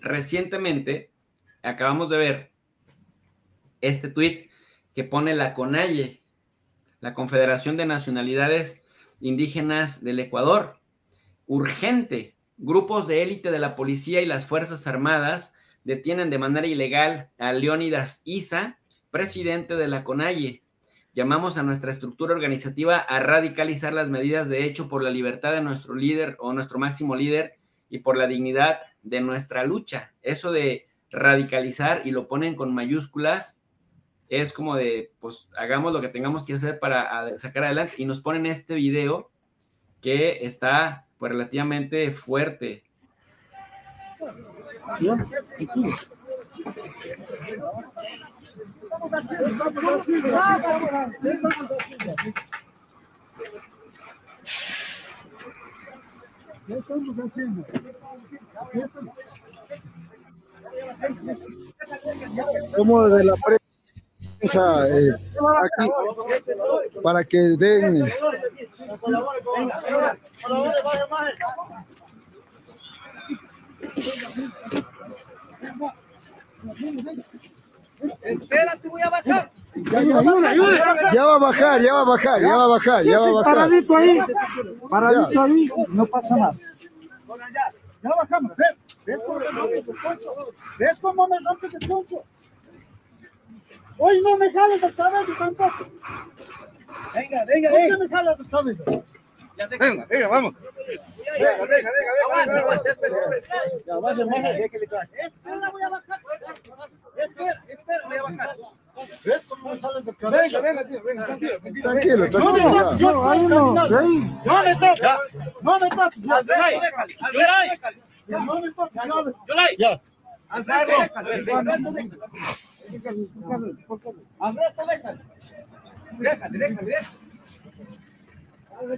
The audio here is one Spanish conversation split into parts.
recientemente acabamos de ver este tuit que pone la CONAIE, la Confederación de Nacionalidades Indígenas del Ecuador. Urgente, grupos de élite de la policía y las Fuerzas Armadas detienen de manera ilegal a Leónidas Issa, presidente de la CONAIE. Llamamos a nuestra estructura organizativa a radicalizar las medidas de hecho por la libertad de nuestro líder o nuestro máximo líder y por la dignidad de nuestra lucha. Eso de radicalizar, y lo ponen con mayúsculas, es como de, pues, hagamos lo que tengamos que hacer para sacar adelante. Y nos ponen este video que está, pues, relativamente fuerte. Como de la prensa aquí para que den espérate, voy a bajar. Ya va a bajar, ya va a bajar, ya va a bajar, ya va a bajar. Paradito ahí, no pasa nada. Ya bajamos, ¿ves cómo me rompes el poncho? Hoy no me jales el cabello tampoco. Venga, venga, ¿por qué me jalas el cabello? Venga, venga, vamos. Ya, baja, espera, voy a bajar. Espera, voy a bajar. ¿Ves cómo me jalas el cabello? Venga, Tranquilo, tranquilo. No me toques. No me toques. Ya. Andrés, déjale.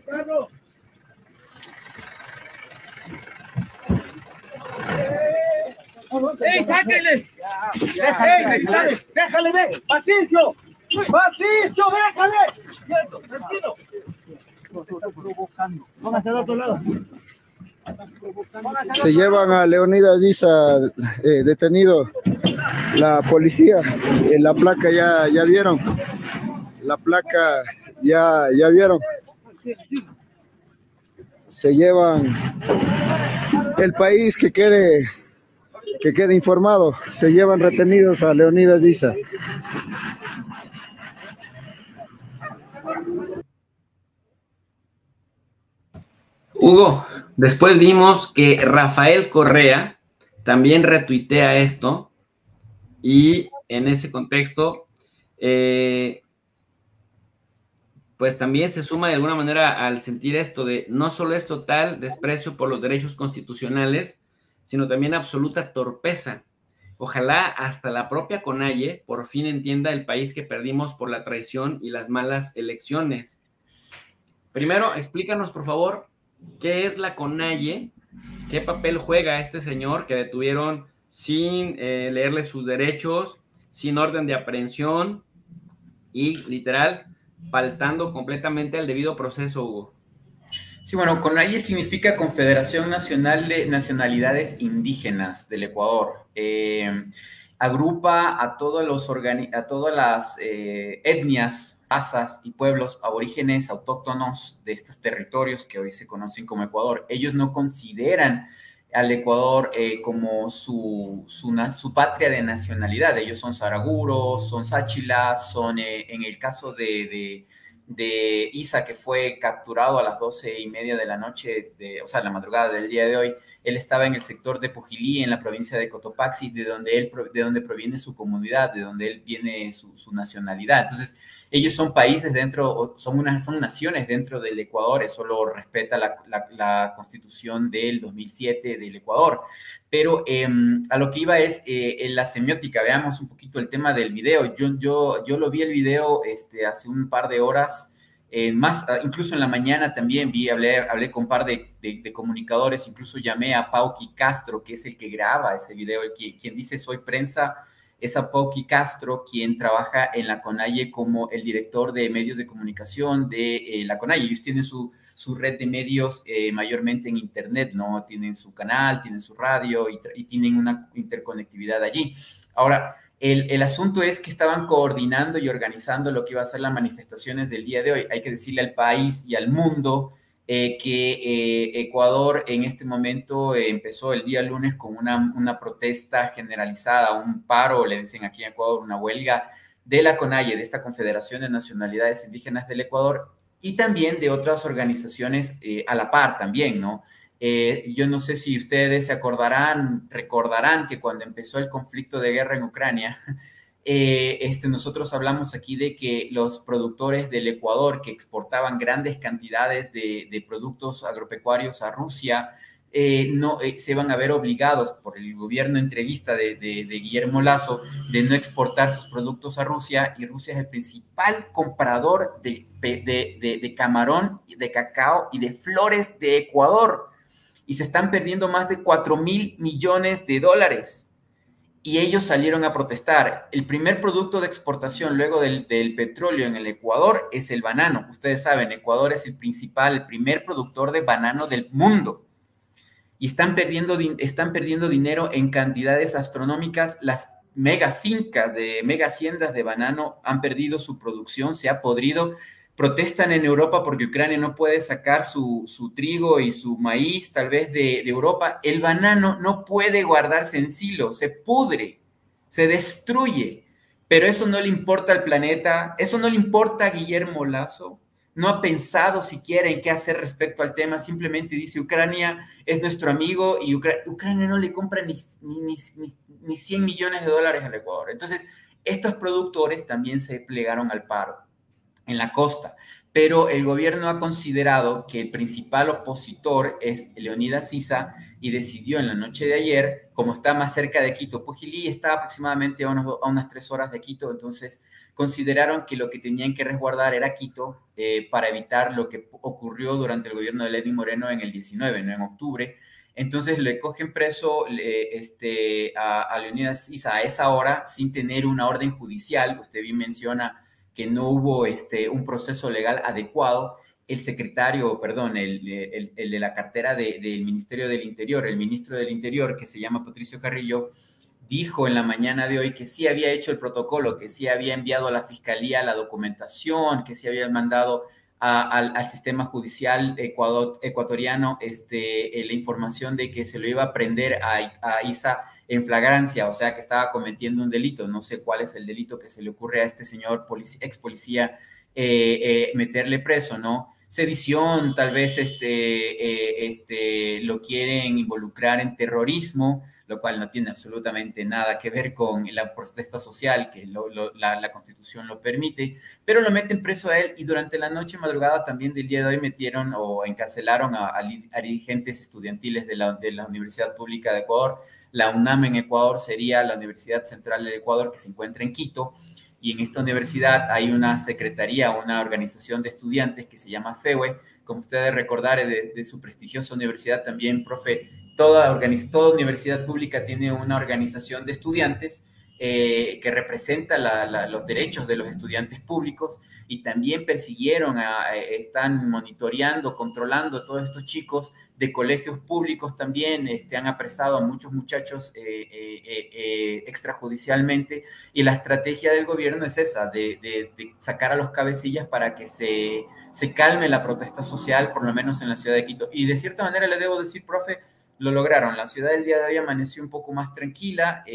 Carlos. ¡Ey, sáquenle! ¡Déjale, ve! ¡Patricio! ¡Patricio, déjale! Cierto, tranquilo. Póngase al otro lado. Se llevan a Leónidas Issa detenido la policía. La placa ya vieron. La placa ya vieron. Se llevan el país que quede informado. Se llevan retenidos a Leónidas Issa. Hugo, después vimos que Rafael Correa también retuitea esto, y en ese contexto, pues también se suma de alguna manera al sentir esto de no solo es total desprecio por los derechos constitucionales, sino también absoluta torpeza. Ojalá hasta la propia CONAIE por fin entienda el país que perdimos por la traición y las malas elecciones. Primero, explícanos, por favor, ¿qué es la CONAIE? ¿Qué papel juega este señor que detuvieron sin leerle sus derechos, sin orden de aprehensión y, literal, faltando completamente al debido proceso, Hugo? Sí, bueno, CONAIE significa Confederación Nacional de Nacionalidades Indígenas del Ecuador. Agrupa a todas las etnias, razas y pueblos aborígenes autóctonos de estos territorios que hoy se conocen como Ecuador. Ellos no consideran al Ecuador como su patria de nacionalidad. Ellos son saraguros, son sáchilas, son, en el caso de Issa, que fue capturado a las 12:30 de la noche, o sea, la madrugada del día de hoy, él estaba en el sector de Pujilí, en la provincia de Cotopaxi, de donde proviene su comunidad, de donde él viene su nacionalidad. Entonces, ellos son países dentro, son naciones dentro del Ecuador, eso lo respeta la Constitución del 2007 del Ecuador. Pero a lo que iba es en la semiótica. Veamos un poquito el tema del video. Yo lo vi el video hace un par de horas, incluso en la mañana también hablé con un par de comunicadores, incluso llamé a Pauqui Castro, que es el que graba ese video, quien dice soy prensa, es Apauqui Castro, quien trabaja en la CONAIE como el director de medios de comunicación de la CONAIE. Ellos tienen su red de medios mayormente en internet, ¿no? Tienen su canal, tienen su radio y tienen una interconectividad allí. Ahora, el asunto es que estaban coordinando y organizando lo que iba a ser las manifestaciones del día de hoy. Hay que decirle al país y al mundo que Ecuador en este momento empezó el día lunes con una protesta generalizada, un paro, le dicen aquí en Ecuador, una huelga de la CONAIE, de esta Confederación de Nacionalidades Indígenas del Ecuador, y también de otras organizaciones a la par también, ¿no? Yo no sé si ustedes recordarán que cuando empezó el conflicto de guerra en Ucrania, nosotros hablamos aquí de que los productores del Ecuador que exportaban grandes cantidades de productos agropecuarios a Rusia, se van a ver obligados por el gobierno entreguista de Guillermo Lasso de no exportar sus productos a Rusia, y Rusia es el principal comprador de camarón, de cacao y de flores de Ecuador, y se están perdiendo más de 4.000 millones de dólares. Y ellos salieron a protestar. El primer producto de exportación luego del petróleo en el Ecuador es el banano. Ustedes saben, Ecuador es el primer productor de banano del mundo. Y están perdiendo dinero en cantidades astronómicas. Las mega fincas mega haciendas de banano han perdido su producción, se ha podrido. Protestan en Europa porque Ucrania no puede sacar su trigo y su maíz tal vez de Europa. El banano no puede guardarse en silo, se pudre, se destruye. Pero eso no le importa al planeta, eso no le importa a Guillermo Lasso. No ha pensado siquiera en qué hacer respecto al tema, simplemente dice Ucrania es nuestro amigo y Ucrania no le compra ni 100 millones de dólares al Ecuador. Entonces, estos productores también se plegaron al paro en la costa, pero el gobierno ha considerado que el principal opositor es Leonidas Issa y decidió en la noche de ayer, como está más cerca de Quito, Pujilí está aproximadamente a unas 3 horas de Quito, entonces consideraron que lo que tenían que resguardar era Quito para evitar lo que ocurrió durante el gobierno de Lenín Moreno en el 19, no en octubre. Entonces le cogen preso a Leonidas Issa a esa hora sin tener una orden judicial. Usted bien menciona que no hubo un proceso legal adecuado. El secretario, perdón, el de la cartera del Ministerio del Interior, el ministro del Interior, que se llama Patricio Carrillo, dijo en la mañana de hoy que sí había hecho el protocolo, que sí había enviado a la fiscalía la documentación, que sí había mandado al sistema judicial ecuatoriano la información de que se lo iba a prender a Issa en flagrancia, o sea que estaba cometiendo un delito. No sé cuál es el delito que se le ocurre a este señor ex policía meterle preso, ¿no? Sedición, tal vez lo quieren involucrar en terrorismo, lo cual no tiene absolutamente nada que ver con la protesta social, que la Constitución lo permite, pero lo meten preso a él, y durante la noche madrugada también del día de hoy metieron o encarcelaron a dirigentes estudiantiles de la Universidad Pública de Ecuador. La UNAM en Ecuador sería la Universidad Central del Ecuador, que se encuentra en Quito, y en esta universidad hay una secretaría, una organización de estudiantes que se llama FEWE. Como ustedes recordarán de su prestigiosa universidad también, profe, toda universidad pública tiene una organización de estudiantes que representa los derechos de los estudiantes públicos, y también están monitoreando, controlando a todos estos chicos de colegios públicos también. Han apresado a muchos muchachos extrajudicialmente, y la estrategia del gobierno es esa, de sacar a los cabecillas para que se calme la protesta social, por lo menos en la ciudad de Quito. Y de cierta manera le debo decir, profe, lo lograron. La ciudad del día de hoy amaneció un poco más tranquila.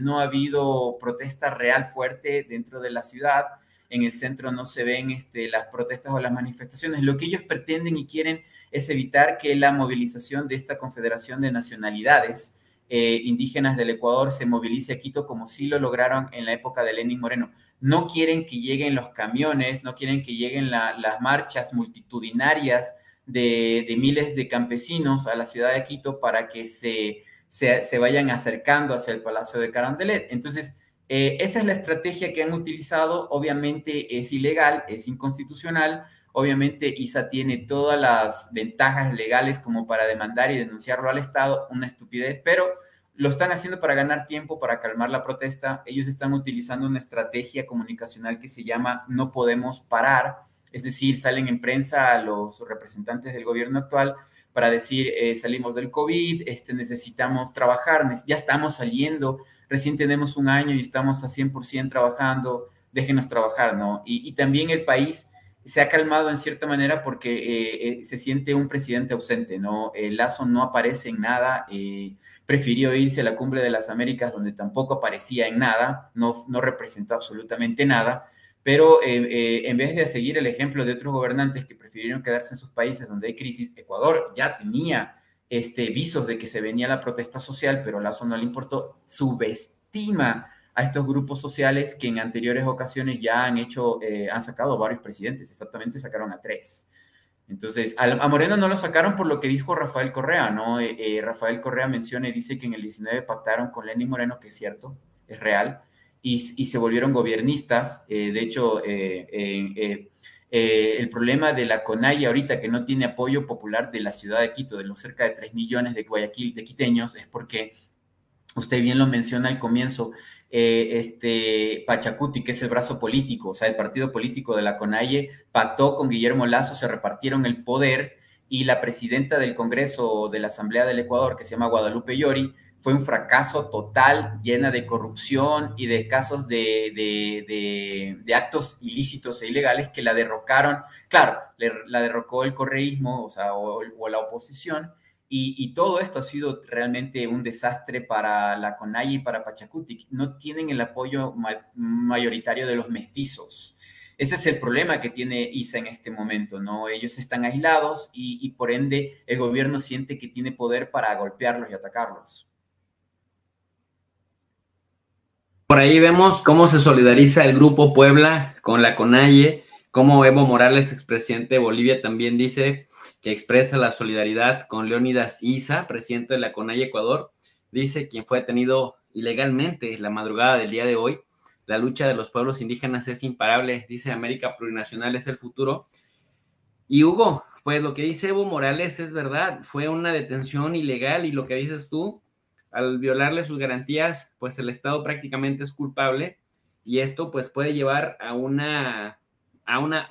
No ha habido protesta real fuerte dentro de la ciudad. En el centro no se ven las protestas o las manifestaciones. Lo que ellos pretenden y quieren es evitar que la movilización de esta Confederación de Nacionalidades Indígenas del Ecuador se movilice a Quito, como sí lo lograron en la época de Lenín Moreno. No quieren que lleguen los camiones, no quieren que lleguen las marchas multitudinarias de miles de campesinos a la ciudad de Quito para que se vayan acercando hacia el Palacio de Carondelet. Entonces, esa es la estrategia que han utilizado. Obviamente es ilegal, es inconstitucional. Obviamente Issa tiene todas las ventajas legales como para demandar y denunciarlo al Estado, una estupidez, pero lo están haciendo para ganar tiempo, para calmar la protesta. Ellos están utilizando una estrategia comunicacional que se llama no podemos parar, es decir, salen en prensa a los representantes del gobierno actual para decir, salimos del COVID, necesitamos trabajar, ya estamos saliendo, recién tenemos un año y estamos a 100% trabajando, déjenos trabajar, ¿no? Y también el país se ha calmado en cierta manera porque se siente un presidente ausente, ¿no? Lasso no aparece en nada, prefirió irse a la Cumbre de las Américas, donde tampoco aparecía en nada, no representó absolutamente nada, pero en vez de seguir el ejemplo de otros gobernantes que prefirieron quedarse en sus países donde hay crisis, Ecuador ya tenía visos de que se venía la protesta social, pero Lasso no le importó, subestima a estos grupos sociales que en anteriores ocasiones ya han sacado varios presidentes, exactamente sacaron a 3. Entonces, a Moreno no lo sacaron por lo que dijo Rafael Correa, ¿no? Rafael Correa menciona y dice que en el 19 pactaron con Lenín Moreno, que es cierto, es real, y se volvieron gobiernistas. De hecho, el problema de la CONAIE ahorita, que no tiene apoyo popular de la ciudad de Quito, de los cerca de 3 millones de Guayaquil, de quiteños, es porque, usted bien lo menciona al comienzo, Pachacuti, que es el brazo político, o sea, el partido político de la CONAIE, pactó con Guillermo Lasso, se repartieron el poder, y la presidenta del Congreso de la Asamblea del Ecuador, que se llama Guadalupe Llori, fue un fracaso total, llena de corrupción y de casos de actos ilícitos e ilegales que la derrocaron. Claro, la derrocó el correísmo, o la oposición, y todo esto ha sido realmente un desastre para la CONAIE y para Pachacuti. No tienen el apoyo mayoritario de los mestizos. Ese es el problema que tiene ISA en este momento, ¿no? Ellos están aislados y por ende el gobierno siente que tiene poder para golpearlos y atacarlos. Por ahí vemos cómo se solidariza el Grupo Puebla con la CONAIE, cómo Evo Morales, expresidente de Bolivia, también dice que expresa la solidaridad con Leónidas Issa, presidente de la CONAIE Ecuador. Dice quien fue detenido ilegalmente la madrugada del día de hoy. La lucha de los pueblos indígenas es imparable, dice América Plurinacional es el futuro. Y Hugo, pues lo que dice Evo Morales es verdad, fue una detención ilegal y lo que dices tú, al violarle sus garantías, pues el Estado prácticamente es culpable y esto pues puede llevar a una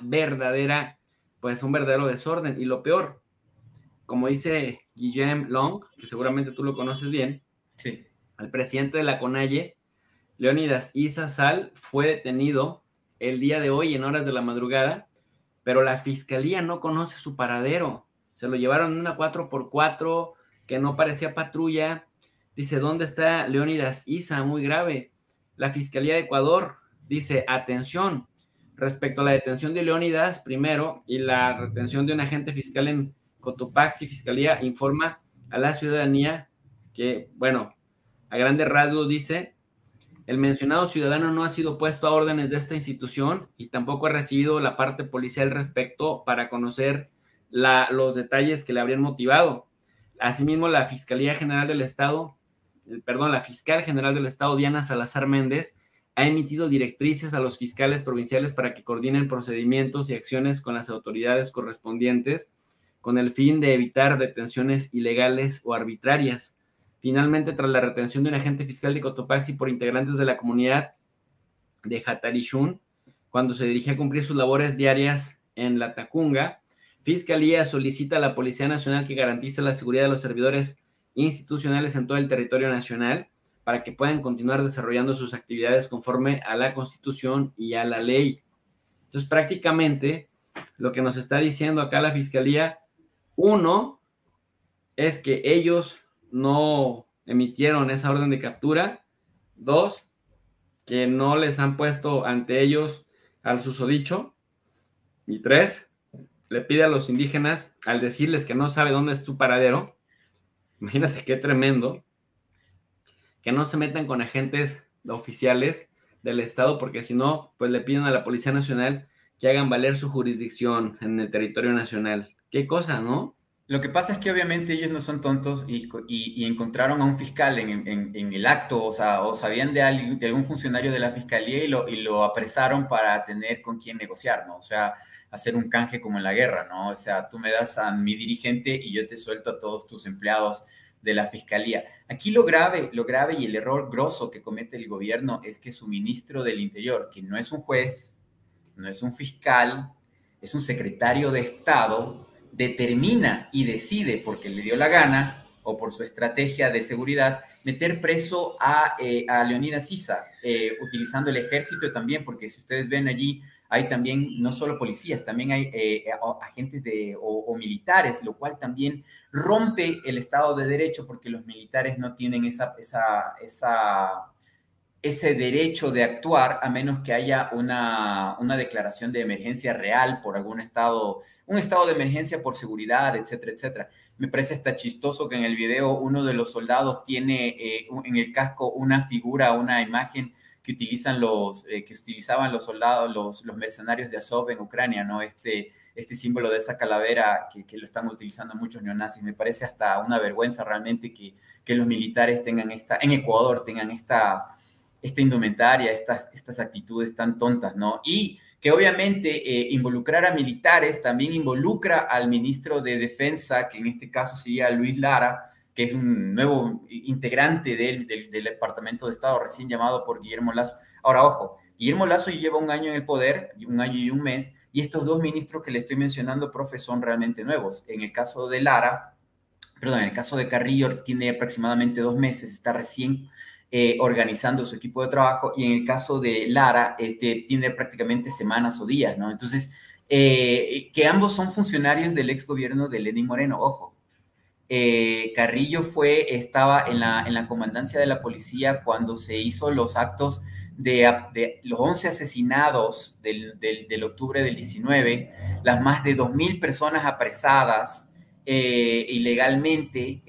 verdadera, pues un verdadero desorden. Y lo peor, como dice Guillem Long, que seguramente tú lo conoces bien, sí, al presidente de la CONAIE, Leónidas Issa Sal, fue detenido el día de hoy en horas de la madrugada, pero la fiscalía no conoce su paradero. Se lo llevaron en una 4x4 que no parecía patrulla. Dice, ¿dónde está Leónidas Issa? Muy grave. La Fiscalía de Ecuador dice, atención, respecto a la detención de Leónidas primero y la retención de un agente fiscal en Cotopaxi, Fiscalía informa a la ciudadanía que, bueno, a grandes rasgos dice, el mencionado ciudadano no ha sido puesto a órdenes de esta institución y tampoco ha recibido la parte policial respecto para conocer los detalles que le habrían motivado. Asimismo, la Fiscal General del Estado, Diana Salazar Méndez, ha emitido directrices a los fiscales provinciales para que coordinen procedimientos y acciones con las autoridades correspondientes con el fin de evitar detenciones ilegales o arbitrarias. Finalmente, tras la retención de un agente fiscal de Cotopaxi por integrantes de la comunidad de Jatarishun, cuando se dirigía a cumplir sus labores diarias en La Tacunga, Fiscalía solicita a la Policía Nacional que garantice la seguridad de los servidores institucionales en todo el territorio nacional para que puedan continuar desarrollando sus actividades conforme a la Constitución y a la ley. Entonces, prácticamente, lo que nos está diciendo acá la Fiscalía, uno, es que ellos no emitieron esa orden de captura. 2, que no les han puesto ante ellos al susodicho. Y 3, le pide a los indígenas, al decirles que no sabe dónde es su paradero, imagínate qué tremendo, que no se metan con agentes oficiales del Estado, porque si no, pues le piden a la Policía Nacional que hagan valer su jurisdicción en el territorio nacional. Qué cosa, ¿no? Lo que pasa es que obviamente ellos no son tontos y encontraron a un fiscal en el acto, o sabían de algún funcionario de la fiscalía y lo apresaron para tener con quién negociar, ¿no? O sea, hacer un canje como en la guerra, ¿no? O sea, tú me das a mi dirigente y yo te suelto a todos tus empleados de la fiscalía. Aquí lo grave y el error grosso que comete el gobierno es que su ministro del Interior, que no es un juez, no es un fiscal, es un secretario de Estado, determina y decide, porque le dio la gana o por su estrategia de seguridad, meter preso a Leonidas Issa, utilizando el ejército también, porque si ustedes ven allí, hay también no solo policías, también hay agentes o militares, lo cual también rompe el Estado de Derecho, porque los militares no tienen ese derecho de actuar a menos que haya una declaración de emergencia real por algún estado, un estado de emergencia por seguridad, etcétera, etcétera. Me parece hasta chistoso que en el video uno de los soldados tiene en el casco una figura, una imagen que utilizaban los soldados, los mercenarios de Azov en Ucrania, ¿no? Este símbolo de esa calavera que lo están utilizando muchos neonazis. Me parece hasta una vergüenza realmente que los militares en Ecuador tengan esta indumentaria, estas actitudes tan tontas, ¿no? Y que obviamente involucrar a militares también involucra al ministro de Defensa, que en este caso sería Luis Lara, que es un nuevo integrante del Departamento de Estado recién llamado por Guillermo Lasso. Ahora, ojo, Guillermo Lasso lleva un año en el poder, un año y un mes, y estos dos ministros que le estoy mencionando, profe, son realmente nuevos. En el caso de en el caso de Carrillo tiene aproximadamente 2 meses, está recién organizando su equipo de trabajo, y en el caso de Lara, tiene prácticamente semanas o días, ¿no? Entonces, que ambos son funcionarios del ex gobierno de Lenín Moreno, ojo. Carrillo estaba en la comandancia de la policía cuando se hizo los actos de los 11 asesinados del octubre del 19, las más de 2.000 personas apresadas ilegalmente,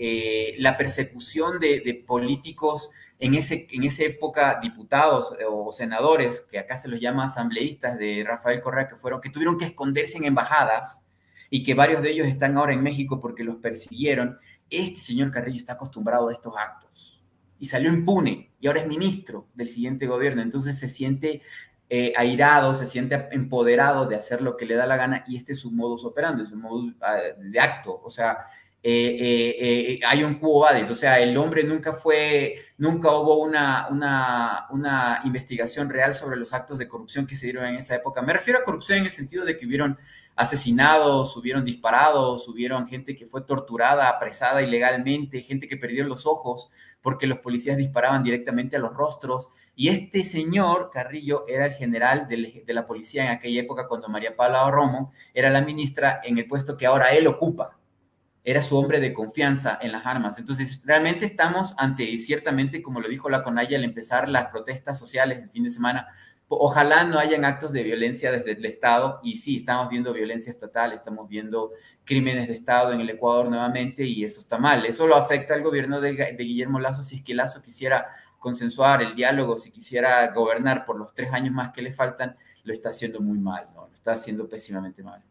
la persecución de políticos en esa época, diputados o senadores, que acá se los llama asambleístas, de Rafael Correa, que tuvieron que esconderse en embajadas, y que varios de ellos están ahora en México porque los persiguieron. Este señor Carrillo está acostumbrado a estos actos y salió impune y ahora es ministro del siguiente gobierno. Entonces se siente airado, se siente empoderado de hacer lo que le da la gana, y este es su modus operandi, su modus de acto. O sea, hay un quo vadis, o sea, el hombre nunca hubo una investigación real sobre los actos de corrupción que se dieron en esa época. Me refiero a corrupción en el sentido de que hubieron asesinados, hubieron disparados, hubieron gente que fue torturada, apresada ilegalmente, gente que perdió los ojos porque los policías disparaban directamente a los rostros. Y este señor Carrillo era el general de la policía en aquella época, cuando María Paula Romo era la ministra, en el puesto que ahora él ocupa. Era su hombre de confianza en las armas. Entonces, realmente estamos ante, ciertamente, como lo dijo la CONAIE al empezar las protestas sociales el fin de semana, ojalá no hayan actos de violencia desde el Estado, y sí, estamos viendo violencia estatal, estamos viendo crímenes de Estado en el Ecuador nuevamente, y eso está mal. Eso lo afecta al gobierno de Guillermo Lasso. Si es que Lasso quisiera consensuar el diálogo, si quisiera gobernar por los 3 años más que le faltan, lo está haciendo muy mal, ¿no? Lo está haciendo pésimamente mal.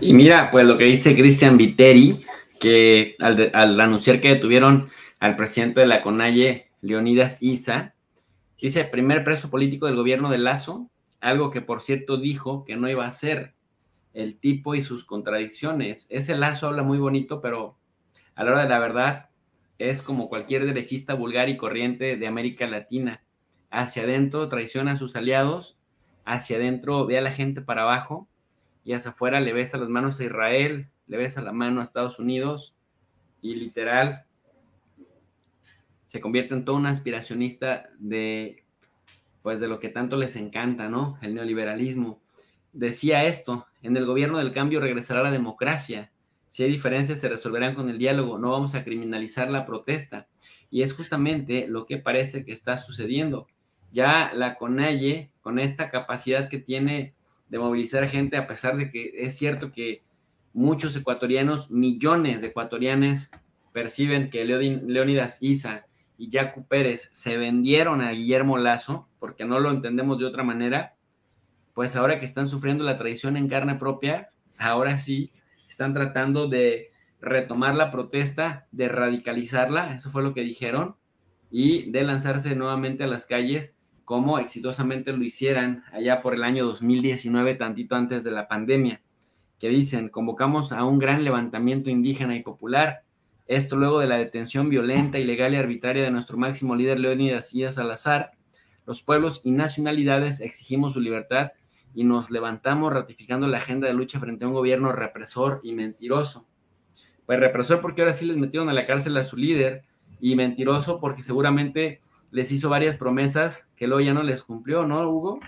Y mira, pues lo que dice Cristian Viteri, que al anunciar que detuvieron al presidente de la CONAIE, Leonidas Issa, dice: primer preso político del gobierno de Lasso, algo que por cierto dijo que no iba a hacer. El tipo y sus contradicciones. Ese Lasso habla muy bonito, pero a la hora de la verdad es como cualquier derechista vulgar y corriente de América Latina. Hacia adentro traiciona a sus aliados, hacia adentro ve a la gente para abajo, y hacia afuera le besa las manos a Israel, le besa la mano a Estados Unidos, y literal se convierte en todo un aspiracionista de lo que tanto les encanta, ¿no? El neoliberalismo. Decía esto: en el gobierno del cambio regresará la democracia. Si hay diferencias, se resolverán con el diálogo. No vamos a criminalizar la protesta. Y es justamente lo que parece que está sucediendo. Ya la CONAIE, con esta capacidad que tiene de movilizar gente, a pesar de que es cierto que muchos ecuatorianos, millones de ecuatorianos, perciben que Leonidas Issa y Yacu Pérez se vendieron a Guillermo Lasso, porque no lo entendemos de otra manera. Pues ahora que están sufriendo la traición en carne propia, ahora sí están tratando de retomar la protesta, de radicalizarla, eso fue lo que dijeron, y de lanzarse nuevamente a las calles, como exitosamente lo hicieran allá por el año 2019, tantito antes de la pandemia, que dicen: convocamos a un gran levantamiento indígena y popular Esto luego de la detención violenta, ilegal y arbitraria de nuestro máximo líder Leónidas Díaz Salazar. Los pueblos y nacionalidades exigimos su libertad y nos levantamos ratificando la agenda de lucha frente a un gobierno represor y mentiroso. Pues represor porque ahora sí les metieron a la cárcel a su líder, y mentiroso porque seguramente les hizo varias promesas que luego ya no les cumplió, ¿no, Hugo?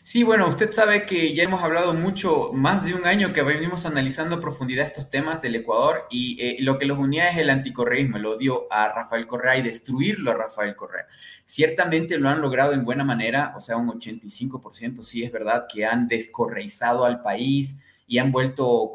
Sí, bueno, usted sabe que ya hemos hablado mucho, más de un año que venimos analizando a profundidad estos temas del Ecuador, y lo que los unía es el anticorreísmo, el odio a Rafael Correa y destruirlo a Rafael Correa. Ciertamente lo han logrado en buena manera, o sea, un 85%, sí es verdad que han descorreizado al país y han vuelto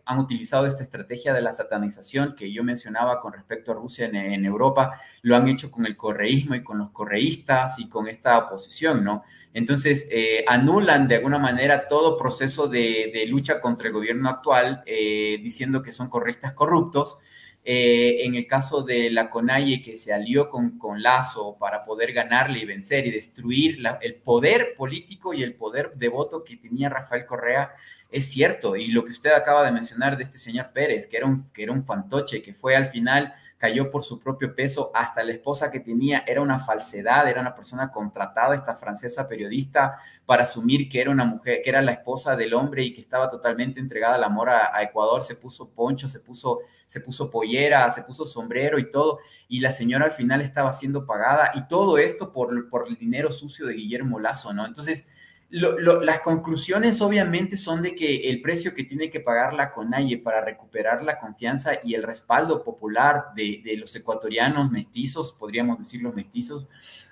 han utilizado esta estrategia de la satanización que yo mencionaba con respecto a Rusia en Europa, lo han hecho con el correísmo y con los correístas y con esta oposición, ¿no? Entonces, anulan de alguna manera todo proceso de lucha contra el gobierno actual, diciendo que son correístas corruptos. En el caso de la CONAIE, que se alió con Lazo para poder ganarle y vencer y destruir el poder político y el poder de voto que tenía Rafael Correa, es cierto. Y lo que usted acaba de mencionar de este señor Pérez, que era un fantoche, que fue al final, cayó por su propio peso, hasta la esposa que tenía era una falsedad, era una persona contratada, esta francesa periodista, para asumir que era una mujer, que era la esposa del hombre y que estaba totalmente entregada al amor a Ecuador. Se puso poncho, se puso pollera, se puso sombrero y todo, y la señora al final estaba siendo pagada, y todo esto por el dinero sucio de Guillermo Lazo, ¿no? Entonces, las conclusiones obviamente son de que el precio que tiene que pagar la CONAIE para recuperar la confianza y el respaldo popular de los ecuatorianos mestizos, podríamos decir los mestizos,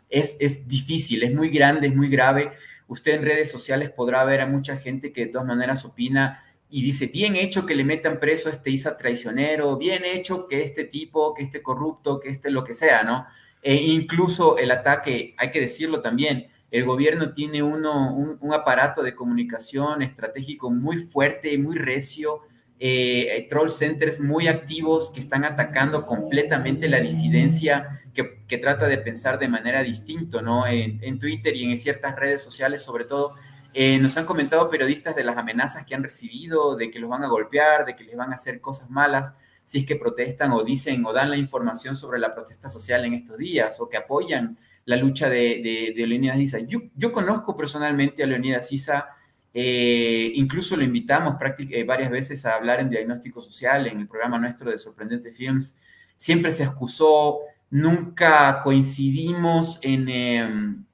es difícil, es muy grande, es muy grave. Usted en redes sociales podrá ver a mucha gente que de todas maneras opina y dice, bien hecho que le metan preso a este Isa traicionero, bien hecho que este tipo, que este corrupto, que este lo que sea, ¿no? Incluso el ataque, hay que decirlo también, el gobierno tiene un aparato de comunicación estratégico muy fuerte, muy recio, troll centers muy activos que están atacando completamente la disidencia que trata de pensar de manera distinta, ¿no? En Twitter y en ciertas redes sociales, sobre todo, nos han comentado periodistas de las amenazas que han recibido, de que los van a golpear, de que les van a hacer cosas malas si es que protestan o dicen o dan la información sobre la protesta social en estos días, o que apoyan la lucha de Leónidas Issa. Yo conozco personalmente a Leónidas Issa, incluso lo invitamos varias veces a hablar en Diagnóstico Social, en el programa nuestro de Sorprendente Films. Siempre se excusó, nunca coincidimos en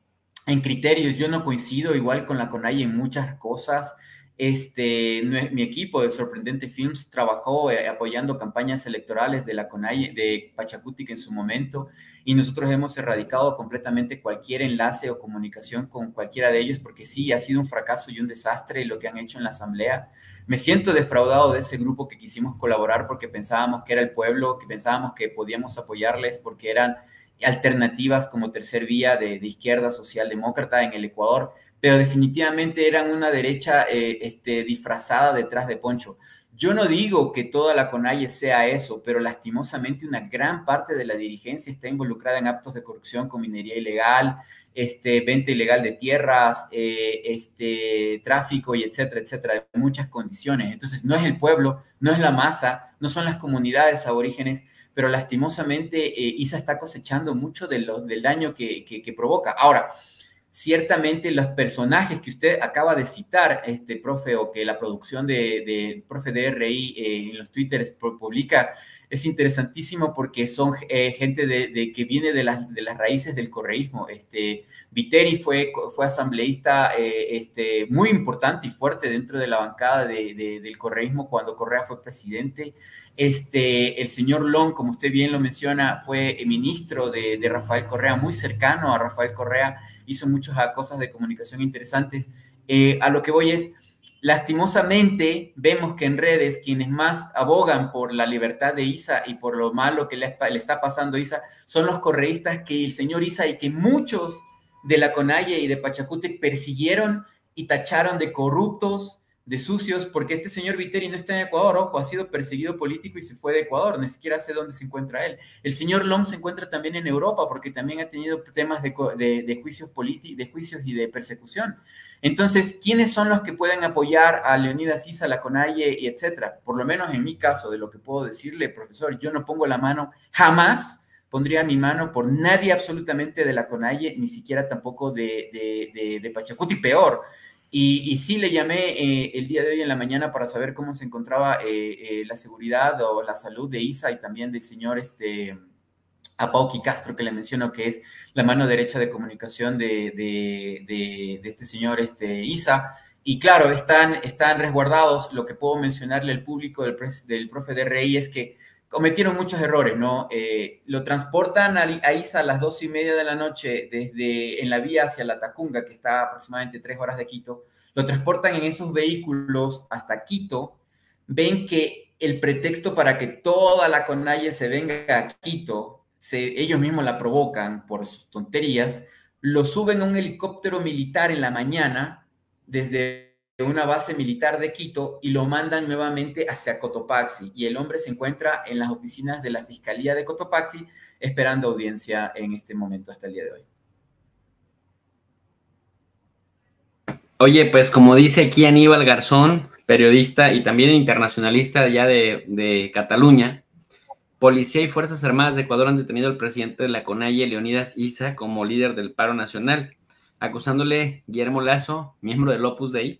criterios. Yo no coincido igual con la CONAIE en muchas cosas. Mi equipo de Sorprendente Films trabajó apoyando campañas electorales de la CONAIE, de Pachacutic en su momento, y nosotros hemos erradicado completamente cualquier enlace o comunicación con cualquiera de ellos, porque sí, ha sido un fracaso y un desastre lo que han hecho en la asamblea. Me siento defraudado de ese grupo que quisimos colaborar porque pensábamos que era el pueblo, que pensábamos que podíamos apoyarles porque eran alternativas como tercer vía de izquierda socialdemócrata en el Ecuador, pero definitivamente eran una derecha disfrazada detrás de poncho. Yo no digo que toda la CONAIE sea eso, pero lastimosamente una gran parte de la dirigencia está involucrada en actos de corrupción con minería ilegal, venta ilegal de tierras, tráfico y etcétera, etcétera, de muchas condiciones. Entonces, no es el pueblo, no es la masa, no son las comunidades aborígenes, pero lastimosamente Issa está cosechando mucho del daño que provoca. Ahora, ciertamente los personajes que usted acaba de citar, profe, o que la producción del profe DRI en los twitters publica, es interesantísimo porque son gente que viene de las raíces del correísmo. Viteri fue asambleísta muy importante y fuerte dentro de la bancada del correísmo cuando Correa fue presidente. El señor Long, como usted bien lo menciona, fue ministro de Rafael Correa, muy cercano a Rafael Correa, hizo muchas cosas de comunicación interesantes. A lo que voy es, lastimosamente, vemos que en redes quienes más abogan por la libertad de Issa y por lo malo que le está pasando a Issa son los correístas que el señor Issa y que muchos de la CONAIE y de Pachacutic persiguieron y tacharon de corruptos, de sucios, porque este señor Viteri no está en Ecuador, ojo, ha sido perseguido político y se fue de Ecuador, ni siquiera sé dónde se encuentra él. El señor Long se encuentra también en Europa, porque también ha tenido temas de juicios políticos, de juicios y de persecución. Entonces, ¿quiénes son los que pueden apoyar a Leonidas Issa, la CONAIE y etcétera? Por lo menos en mi caso, de lo que puedo decirle, profesor, yo no pongo la mano, jamás pondría mi mano por nadie absolutamente de la CONAIE, ni siquiera tampoco de Pachacuti, peor. Y sí le llamé el día de hoy en la mañana para saber cómo se encontraba la seguridad o la salud de Issa y también del señor Apauqui Castro, que le menciono que es la mano derecha de comunicación de este señor Issa. Y claro, están resguardados. Lo que puedo mencionarle al público del profe de RI es que cometieron muchos errores, ¿no? Lo transportan a Issa a las 2:30 de la noche en la vía hacia la Tacunga, que está a aproximadamente 3 horas de Quito. Lo transportan en esos vehículos hasta Quito. Ven que el pretexto para que toda la CONAIE se venga a Quito, ellos mismos la provocan por sus tonterías, lo suben a un helicóptero militar en la mañana desde una base militar de Quito y lo mandan nuevamente hacia Cotopaxi, y el hombre se encuentra en las oficinas de la Fiscalía de Cotopaxi esperando audiencia en este momento hasta el día de hoy. Oye, pues como dice aquí Aníbal Garzón, periodista y también internacionalista allá de Cataluña, Policía y Fuerzas Armadas de Ecuador han detenido al presidente de la CONAIE, Leonidas Issa, como líder del paro nacional, acusándole Guillermo Lasso, miembro del Opus Dei,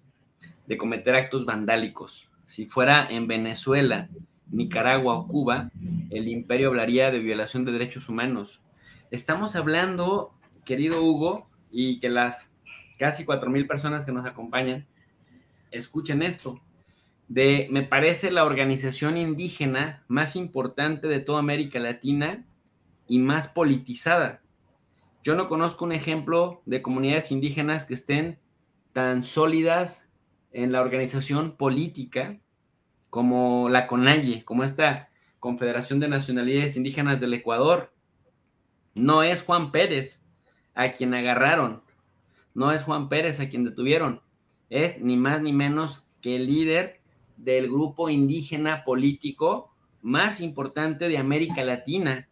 de cometer actos vandálicos. Si fuera en Venezuela, Nicaragua o Cuba, el imperio hablaría de violación de derechos humanos. Estamos hablando, querido Hugo, y que las casi 4,000 personas que nos acompañan escuchen esto, me parece, la organización indígena más importante de toda América Latina y más politizada. Yo no conozco un ejemplo de comunidades indígenas que estén tan sólidas en la organización política como la CONAIE, como esta Confederación de Nacionalidades Indígenas del Ecuador. No es Juan Pérez a quien agarraron, no es Juan Pérez a quien detuvieron, es ni más ni menos que el líder del grupo indígena político más importante de América Latina,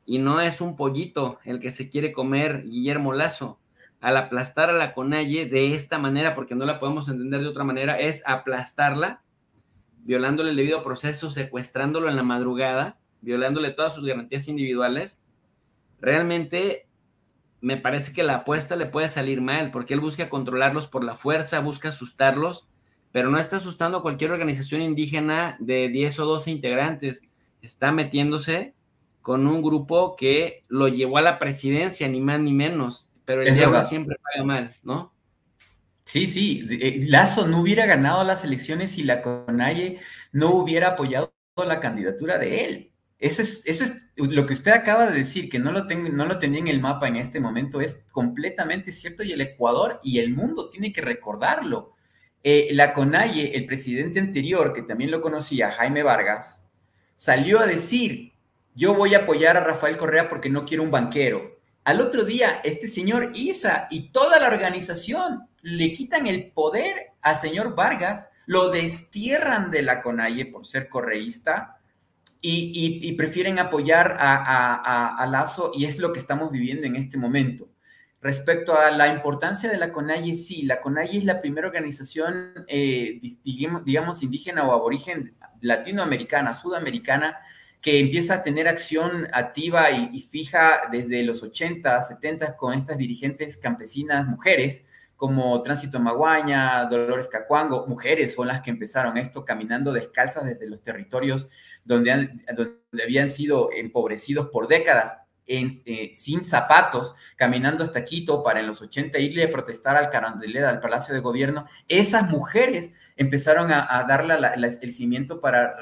y no es un pollito el que se quiere comer Guillermo Lasso. Al aplastar a la CONAIE de esta manera, porque no la podemos entender de otra manera, es aplastarla, violándole el debido proceso, secuestrándolo en la madrugada, violándole todas sus garantías individuales. Realmente me parece que la apuesta le puede salir mal, porque él busca controlarlos por la fuerza, busca asustarlos, pero no está asustando a cualquier organización indígena de 10 o 12 integrantes. Está metiéndose con un grupo que lo llevó a la presidencia, ni más ni menos. Pero el diablo siempre paga mal, ¿no? Sí, sí. Lasso no hubiera ganado las elecciones si la CONAIE no hubiera apoyado la candidatura de él. Eso es lo que usted acaba de decir, que no lo tenía en el mapa en este momento, es completamente cierto, y el Ecuador y el mundo tiene que recordarlo. La CONAIE, el presidente anterior, que también lo conocía, Jaime Vargas, salió a decir: yo voy a apoyar a Rafael Correa porque no quiero un banquero. Al otro día, este señor Issa y toda la organización le quitan el poder al señor Vargas, lo destierran de la CONAIE por ser correísta y prefieren apoyar a Lasso, y es lo que estamos viviendo en este momento. Respecto a la importancia de la CONAIE, sí, la CONAIE es la primera organización, digamos, indígena o aborigen latinoamericana, sudamericana, que empieza a tener acción activa y fija desde los 80, 70 con estas dirigentes campesinas mujeres, como Tránsito Maguaña, Dolores Cacuango. Mujeres son las que empezaron esto, caminando descalzas desde los territorios donde habían sido empobrecidos por décadas, sin zapatos, caminando hasta Quito para en los 80 irle a protestar al Carondelet, al Palacio de Gobierno. Esas mujeres empezaron a darle el cimiento para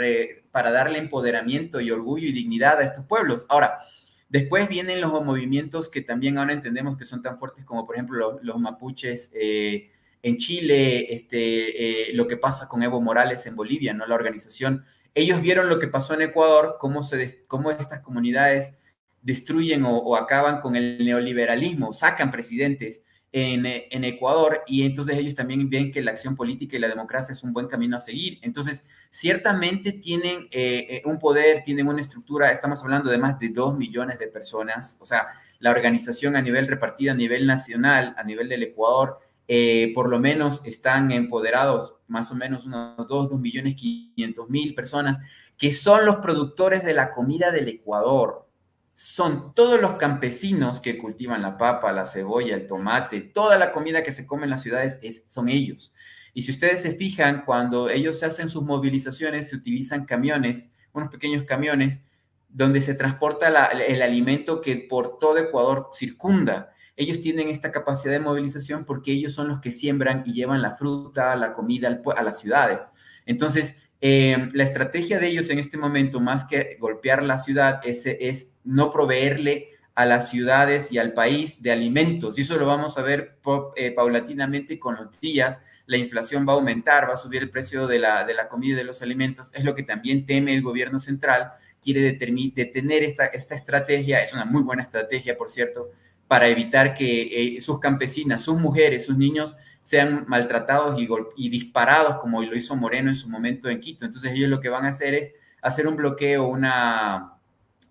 darle empoderamiento y orgullo y dignidad a estos pueblos. Ahora, después vienen los movimientos que también ahora entendemos que son tan fuertes, como por ejemplo los mapuches en Chile, lo que pasa con Evo Morales en Bolivia, ¿no? La organización. Ellos vieron lo que pasó en Ecuador, cómo estas comunidades destruyen o acaban con el neoliberalismo, sacan presidentes, en Ecuador, y entonces ellos también ven que la acción política y la democracia es un buen camino a seguir. Entonces, ciertamente tienen un poder, tienen una estructura, estamos hablando de más de 2 millones de personas, o sea, la organización a nivel repartida, a nivel nacional, a nivel del Ecuador, por lo menos están empoderados más o menos unos 2.500.000 personas, que son los productores de la comida del Ecuador. Son todos los campesinos que cultivan la papa, la cebolla, el tomate, toda la comida que se come en las ciudades son ellos. Y si ustedes se fijan, cuando ellos hacen sus movilizaciones, se utilizan camiones, unos pequeños camiones, donde se transporta el alimento que por todo Ecuador circunda. Ellos tienen esta capacidad de movilización porque ellos son los que siembran y llevan la fruta, la comida a las ciudades. Entonces, la estrategia de ellos en este momento, más que golpear la ciudad, es no proveerle a las ciudades y al país de alimentos. Y eso lo vamos a ver paulatinamente con los días. La inflación va a aumentar, va a subir el precio de la comida y de los alimentos. Es lo que también teme el gobierno central. Quiere detener esta estrategia. Es una muy buena estrategia, por cierto, para evitar que sus campesinas, sus mujeres, sus niños sean maltratados y disparados como lo hizo Moreno en su momento en Quito. Entonces ellos lo que van a hacer es hacer un bloqueo, una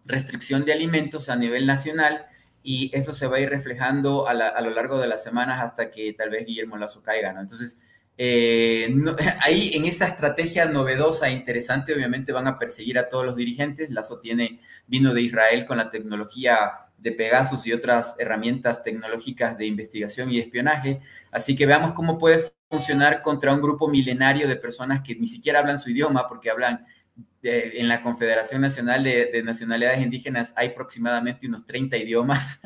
restricción de alimentos a nivel nacional, y eso se va a ir reflejando a lo largo de las semanas hasta que tal vez Guillermo Lasso caiga, ¿no? Entonces, ahí en esa estrategia novedosa e interesante, obviamente van a perseguir a todos los dirigentes. Lasso vino de Israel con la tecnología de Pegasus y otras herramientas tecnológicas de investigación y espionaje. Así que veamos cómo puede funcionar contra un grupo milenario de personas que ni siquiera hablan su idioma, porque hablan en la Confederación Nacional de Nacionalidades Indígenas hay aproximadamente unos 30 idiomas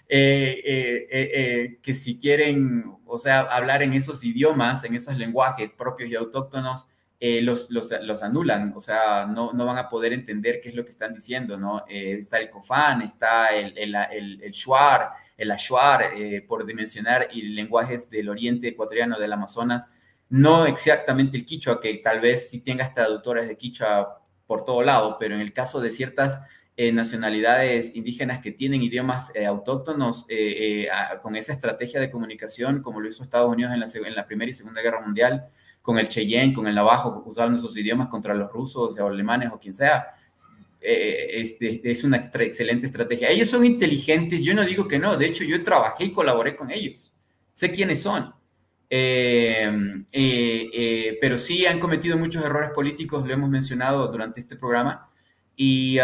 que si quieren, o sea, hablar en esos idiomas, en esos lenguajes propios y autóctonos, los anulan, o sea, no van a poder entender qué es lo que están diciendo, ¿no? Está el Cofán, está el Shuar, el Ashuar, por dimensionar, y lenguajes del oriente ecuatoriano, del Amazonas. No exactamente el quichua, que tal vez sí tengas traductores de quichua por todo lado, pero en el caso de ciertas nacionalidades indígenas que tienen idiomas autóctonos, con esa estrategia de comunicación, como lo hizo Estados Unidos en la Primera y Segunda Guerra Mundial, con el Cheyenne, con el Navajo, usando sus idiomas contra los rusos o alemanes o quien sea, es una excelente estrategia. Ellos son inteligentes, yo no digo que no, de hecho yo trabajé y colaboré con ellos, sé quiénes son. Pero sí han cometido muchos errores políticos, lo hemos mencionado durante este programa, y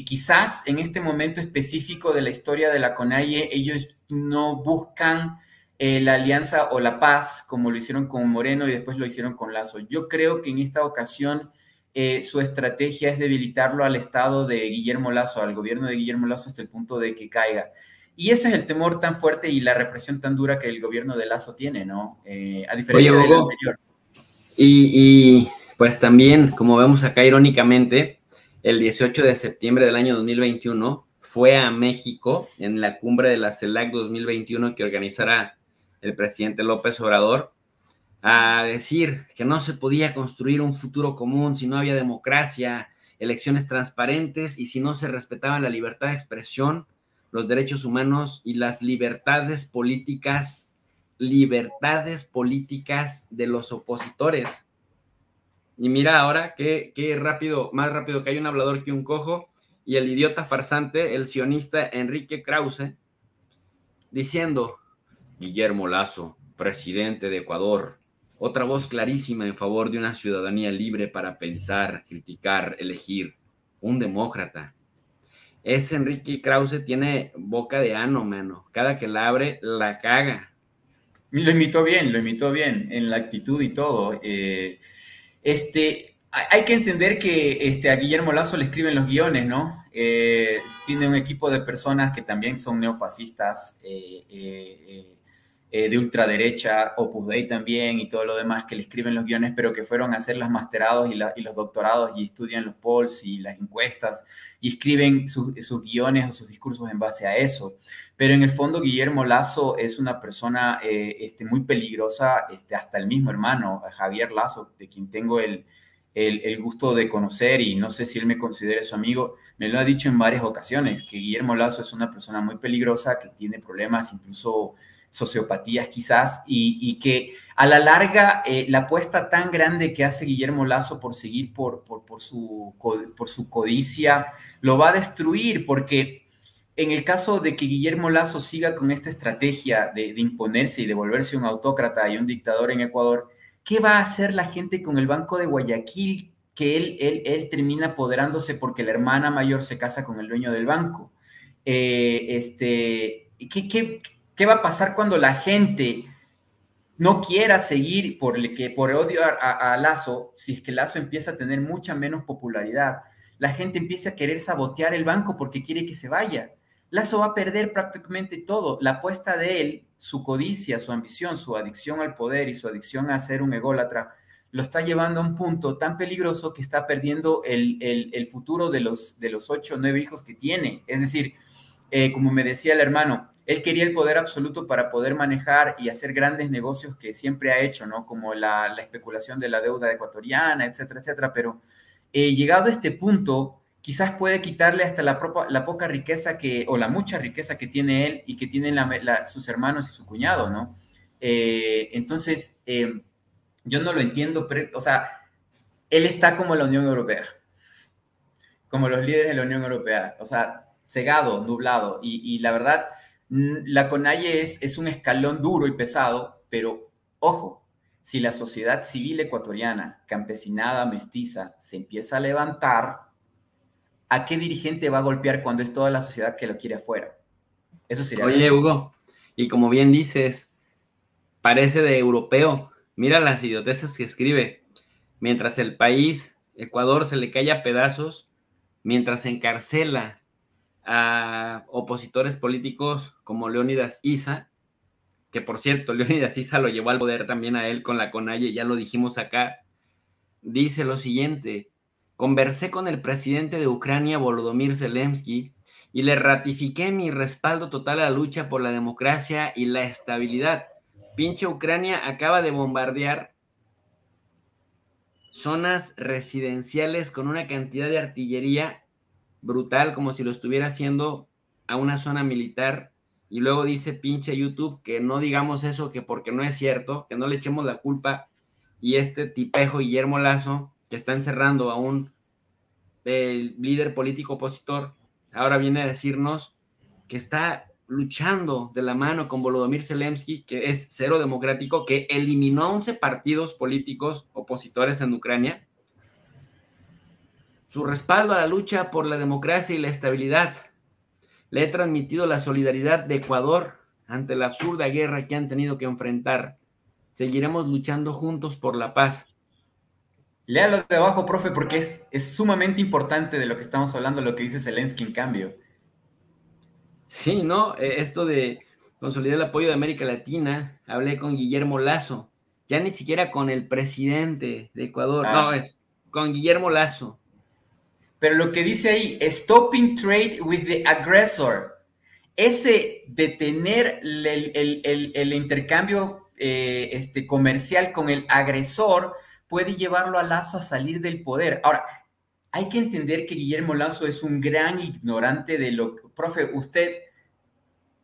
quizás en este momento específico de la historia de la CONAIE ellos no buscan la alianza o la paz como lo hicieron con Moreno y después lo hicieron con Lasso. Yo creo que en esta ocasión su estrategia es debilitarlo al estado de Guillermo Lasso, al gobierno de Guillermo Lasso, hasta el punto de que caiga. Y ese es el temor tan fuerte y la represión tan dura que el gobierno de Lasso tiene, ¿no? A diferencia del anterior. Y pues también, como vemos acá irónicamente, el 18 de septiembre del año 2021 fue a México en la cumbre de la CELAC 2021 que organizara el presidente López Obrador, a decir que no se podía construir un futuro común si no había democracia, elecciones transparentes y si no se respetaba la libertad de expresión, los derechos humanos y las libertades políticas de los opositores. Y mira ahora qué rápido, más rápido que hay un hablador que un cojo, y el idiota farsante, el sionista Enrique Krause, diciendo: Guillermo Lasso, presidente de Ecuador, otra voz clarísima en favor de una ciudadanía libre para pensar, criticar, elegir, un demócrata. Ese Enrique Krause tiene boca de ano, mano. Cada que la abre, la caga. Lo imitó bien en la actitud y todo. Hay que entender que a Guillermo Lasso le escriben los guiones, ¿no? Tiene un equipo de personas que también son neofascistas, de ultraderecha, Opus Dei también y todo lo demás, que le escriben los guiones, pero que fueron a hacer los masterados y los doctorados y estudian los polls y las encuestas y escriben sus guiones o sus discursos en base a eso. Pero en el fondo Guillermo Lasso es una persona muy peligrosa, hasta el mismo hermano, Javier Lasso, de quien tengo el el gusto de conocer, y no sé si él me considere su amigo, me lo ha dicho en varias ocasiones, que Guillermo Lasso es una persona muy peligrosa, que tiene problemas, incluso sociopatías quizás, y que a la larga la apuesta tan grande que hace Guillermo Lasso por seguir por su codicia lo va a destruir, porque en el caso de que Guillermo Lasso siga con esta estrategia de imponerse y de volverse un autócrata y un dictador en Ecuador, ¿qué va a hacer la gente con el Banco de Guayaquil? Que él termina apoderándose porque la hermana mayor se casa con el dueño del banco. ¿Qué va a pasar cuando la gente no quiera seguir por odio a Lasso? Si es que Lasso empieza a tener mucha menos popularidad, la gente empieza a querer sabotear el banco porque quiere que se vaya. Lasso va a perder prácticamente todo. La apuesta de él, su codicia, su ambición, su adicción al poder y su adicción a ser un ególatra, lo está llevando a un punto tan peligroso que está perdiendo el futuro de los 8 o 9 hijos que tiene. Es decir, como me decía el hermano, él quería el poder absoluto para poder manejar y hacer grandes negocios que siempre ha hecho, ¿no? Como la especulación de la deuda ecuatoriana, etcétera, etcétera. Pero llegado a este punto, quizás puede quitarle hasta la poca riqueza o la mucha riqueza que tiene él y que tienen sus hermanos y su cuñado, ¿no? Entonces, yo no lo entiendo, pero, o sea, él está como la Unión Europea, como los líderes de la Unión Europea, o sea, cegado, nublado, y la verdad, la CONAIE es un escalón duro y pesado, pero ojo, si la sociedad civil ecuatoriana, campesinada, mestiza, se empieza a levantar, ¿a qué dirigente va a golpear cuando es toda la sociedad que lo quiere afuera? Eso sería... Oye, Hugo, y como bien dices, parece de europeo. Mira las idioteces que escribe. Mientras el país, Ecuador, se le cae a pedazos, mientras encarcela a opositores políticos como Leónidas Issa, que por cierto, Leónidas Issa lo llevó al poder también a él con la CONAIE, ya lo dijimos acá, dice lo siguiente: conversé con el presidente de Ucrania, Volodymyr Zelensky, y le ratifiqué mi respaldo total a la lucha por la democracia y la estabilidad. Pinche Ucrania acaba de bombardear zonas residenciales con una cantidad de artillería brutal, como si lo estuviera haciendo a una zona militar, y luego dice pinche YouTube que no digamos eso, que porque no es cierto, que no le echemos la culpa, y este tipejo Guillermo Lasso, que está encerrando a un líder político opositor, ahora viene a decirnos que está luchando de la mano con Volodymyr Zelensky, que es cero democrático, que eliminó a 11 partidos políticos opositores en Ucrania, su respaldo a la lucha por la democracia y la estabilidad. Le he transmitido la solidaridad de Ecuador ante la absurda guerra que han tenido que enfrentar. Seguiremos luchando juntos por la paz. Léalo de abajo, profe, porque es sumamente importante de lo que estamos hablando, lo que dice Zelensky en cambio. Sí, ¿no? Esto de consolidar el apoyo de América Latina, hablé con Guillermo Lasso, ya ni siquiera con el presidente de Ecuador, no, es con Guillermo Lasso. Pero lo que dice ahí, stopping trade with the aggressor, ese detener el intercambio comercial con el agresor puede llevarlo a Lasso a salir del poder. Ahora, hay que entender que Guillermo Lasso es un gran ignorante de lo que... Profe, usted,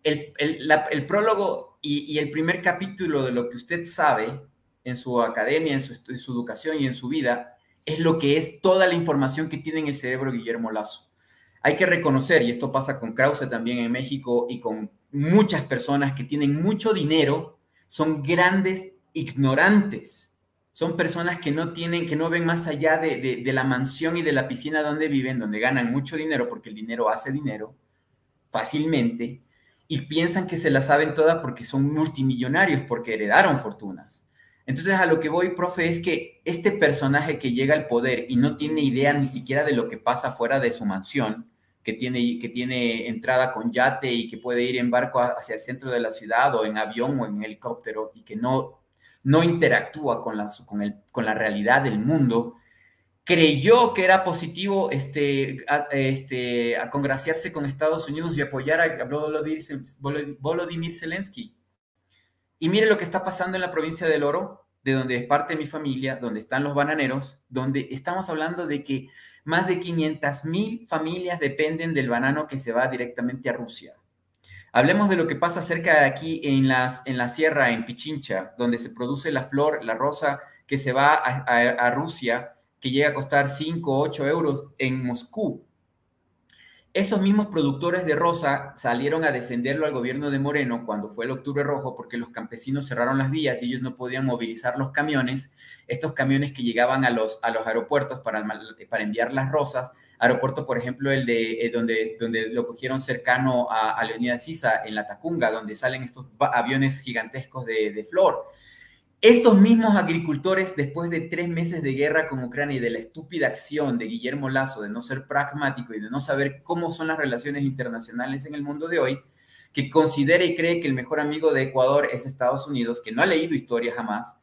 el prólogo y el primer capítulo de lo que usted sabe en su academia, en su educación y en su vida, es lo que es toda la información que tiene en el cerebro de Guillermo Lasso. Hay que reconocer, y esto pasa con Krause también en México y con muchas personas que tienen mucho dinero, son grandes ignorantes. Son personas que no ven más allá de la mansión y de la piscina donde viven, donde ganan mucho dinero, porque el dinero hace dinero fácilmente, y piensan que se la saben todas porque son multimillonarios, porque heredaron fortunas. Entonces, a lo que voy, profe, es que este personaje que llega al poder y no tiene idea ni siquiera de lo que pasa fuera de su mansión, que tiene entrada con yate y que puede ir en barco hacia el centro de la ciudad o en avión o en helicóptero, y que no interactúa con la realidad del mundo, creyó que era positivo a congraciarse con Estados Unidos y apoyar a Volodymyr Zelensky. Y mire lo que está pasando en la provincia del Oro. de donde es parte de mi familia, donde están los bananeros, donde estamos hablando de que más de 500.000 familias dependen del banano que se va directamente a Rusia. Hablemos de lo que pasa cerca de aquí en la sierra, en Pichincha, donde se produce la flor, la rosa, que se va a Rusia, que llega a costar 5 o 8 euros en Moscú. Esos mismos productores de rosa salieron a defenderlo al gobierno de Moreno cuando fue el Octubre Rojo, porque los campesinos cerraron las vías y ellos no podían movilizar los camiones, estos camiones que llegaban a los aeropuertos para enviar las rosas. Aeropuerto, por ejemplo, el de donde lo cogieron cercano a Leonidas Sisa, en la Tacunga, donde salen estos aviones gigantescos de flor. Estos mismos agricultores, después de 3 meses de guerra con Ucrania y de la estúpida acción de Guillermo Lasso de no ser pragmático y de no saber cómo son las relaciones internacionales en el mundo de hoy, que considera y cree que el mejor amigo de Ecuador es Estados Unidos, que no ha leído historia jamás,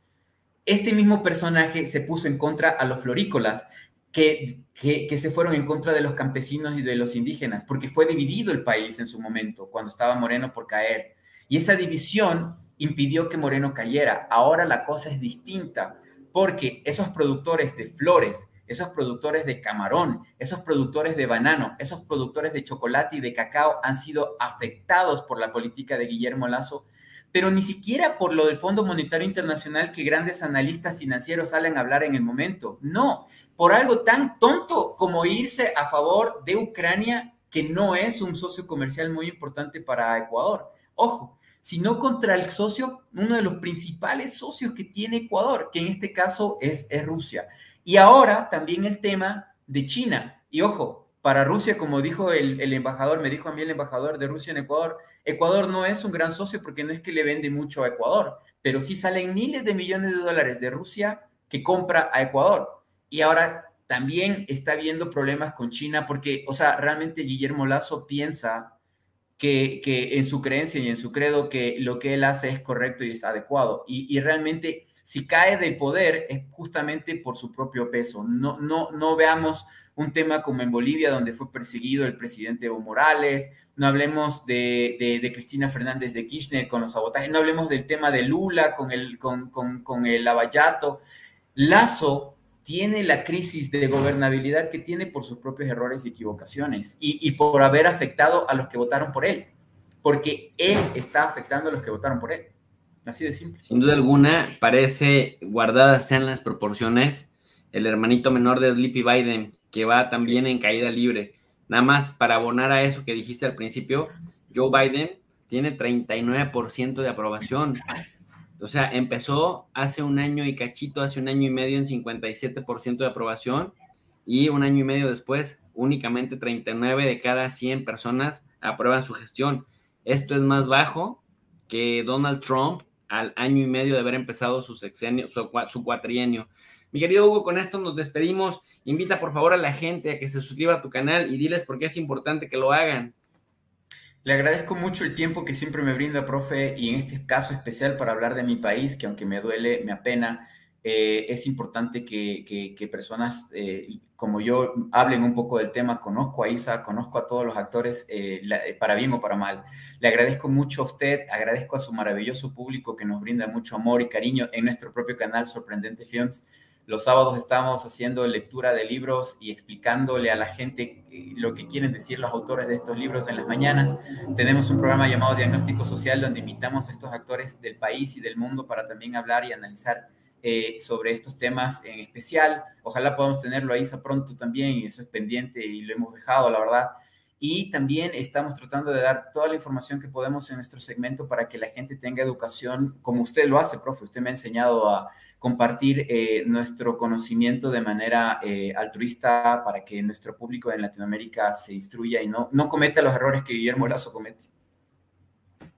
este mismo personaje se puso en contra a los florícolas, que se fueron en contra de los campesinos y de los indígenas, porque fue dividido el país en su momento, cuando estaba Moreno por caer. Y esa división impidió que Moreno cayera. Ahora la cosa es distinta, porque esos productores de flores, esos productores de camarón, esos productores de banano, esos productores de chocolate y de cacao han sido afectados por la política de Guillermo Lasso, pero ni siquiera por lo del Fondo Monetario Internacional que grandes analistas financieros salen a hablar en el momento. No, por algo tan tonto como irse a favor de Ucrania, que no es un socio comercial muy importante para Ecuador. Ojo, sino contra el socio, uno de los principales socios que tiene Ecuador, que en este caso es Rusia. Y ahora también el tema de China. Y ojo, para Rusia, como dijo el embajador, me dijo a mí el embajador de Rusia en Ecuador, Ecuador no es un gran socio porque no es que le vende mucho a Ecuador, pero sí salen miles de millones de dólares de Rusia que compra a Ecuador. Y ahora también está habiendo problemas con China porque, o sea, realmente Guillermo Lasso piensa que en su creencia y en su credo que lo que él hace es correcto y es adecuado. Y realmente si cae del poder es justamente por su propio peso. No veamos un tema como en Bolivia, donde fue perseguido el presidente Evo Morales, no hablemos de Cristina Fernández de Kirchner con los sabotajes, no hablemos del tema de Lula con el Lavallato. Lasso tiene la crisis de gobernabilidad que tiene por sus propios errores y equivocaciones y por haber afectado a los que votaron por él, porque él está afectando a los que votaron por él. Así de simple. Sin duda alguna, parece, guardadas sean las proporciones, el hermanito menor de Sleepy Biden, que va también en caída libre. Nada más para abonar a eso que dijiste al principio, Joe Biden tiene 39% de aprobación. O sea, empezó hace un año y cachito, hace un año y medio en 57% de aprobación y un año y medio después únicamente 39 de cada 100 personas aprueban su gestión. Esto es más bajo que Donald Trump al año y medio de haber empezado su sexenio, su cuatrienio. Mi querido Hugo, con esto nos despedimos. Invita por favor a la gente a que se suscriba a tu canal y diles por qué es importante que lo hagan. Le agradezco mucho el tiempo que siempre me brinda, profe, y en este caso especial para hablar de mi país, que aunque me duele, me apena, es importante que personas como yo hablen un poco del tema. Conozco a Isa, conozco a todos los actores, para bien o para mal. Le agradezco mucho a usted, agradezco a su maravilloso público que nos brinda mucho amor y cariño en nuestro propio canal Sorprendente Films. Los sábados estamos haciendo lectura de libros y explicándole a la gente lo que quieren decir los autores de estos libros en las mañanas. Tenemos un programa llamado Diagnóstico Social, donde invitamos a estos actores del país y del mundo para también hablar y analizar sobre estos temas en especial. Ojalá podamos tenerlo a Isa pronto también, y eso es pendiente y lo hemos dejado, la verdad. Y también estamos tratando de dar toda la información que podemos en nuestro segmento para que la gente tenga educación, como usted lo hace, profe. Usted me ha enseñado a compartir nuestro conocimiento de manera altruista para que nuestro público en Latinoamérica se instruya y no cometa los errores que Guillermo Lasso comete.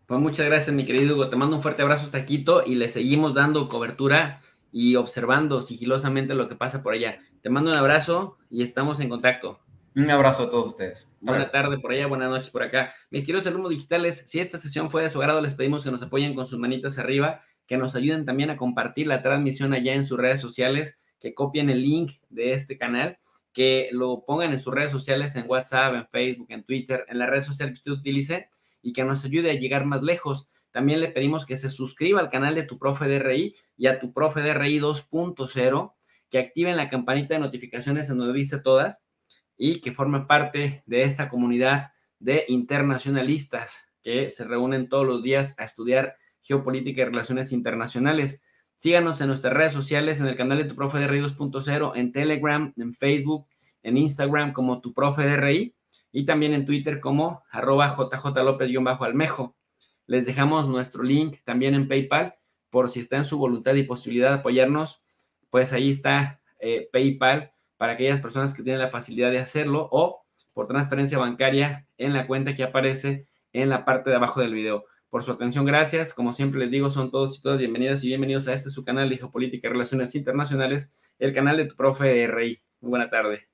Pues muchas gracias, mi querido Hugo. Te mando un fuerte abrazo hasta Quito y le seguimos dando cobertura y observando sigilosamente lo que pasa por allá. Te mando un abrazo y estamos en contacto. Un abrazo a todos ustedes. Buena tarde por allá, buenas noches por acá. Mis queridos alumnos digitales, si esta sesión fue de su agrado, les pedimos que nos apoyen con sus manitas arriba, que nos ayuden también a compartir la transmisión allá en sus redes sociales, que copien el link de este canal, que lo pongan en sus redes sociales, en WhatsApp, en Facebook, en Twitter, en la red social que usted utilice, y que nos ayude a llegar más lejos. También le pedimos que se suscriba al canal de Tu Profe DRI y a Tu Profe DRI 2.0, que activen la campanita de notificaciones en donde dice todas y que forme parte de esta comunidad de internacionalistas que se reúnen todos los días a estudiar geopolítica y relaciones internacionales. Síganos en nuestras redes sociales, en el canal de Tu Profe DRI 2.0, en Telegram, en Facebook, en Instagram como Tu Profe DRI y también en Twitter como @JJLopez_Almejo. Les dejamos nuestro link también en PayPal por si está en su voluntad y posibilidad de apoyarnos, pues ahí está PayPal para aquellas personas que tienen la facilidad de hacerlo o por transferencia bancaria en la cuenta que aparece en la parte de abajo del video. Por su atención, gracias. Como siempre les digo, son todos y todas bienvenidas y bienvenidos a este su canal de Geopolítica y Relaciones Internacionales, el canal de Tu Profe DRI. Muy buena tarde.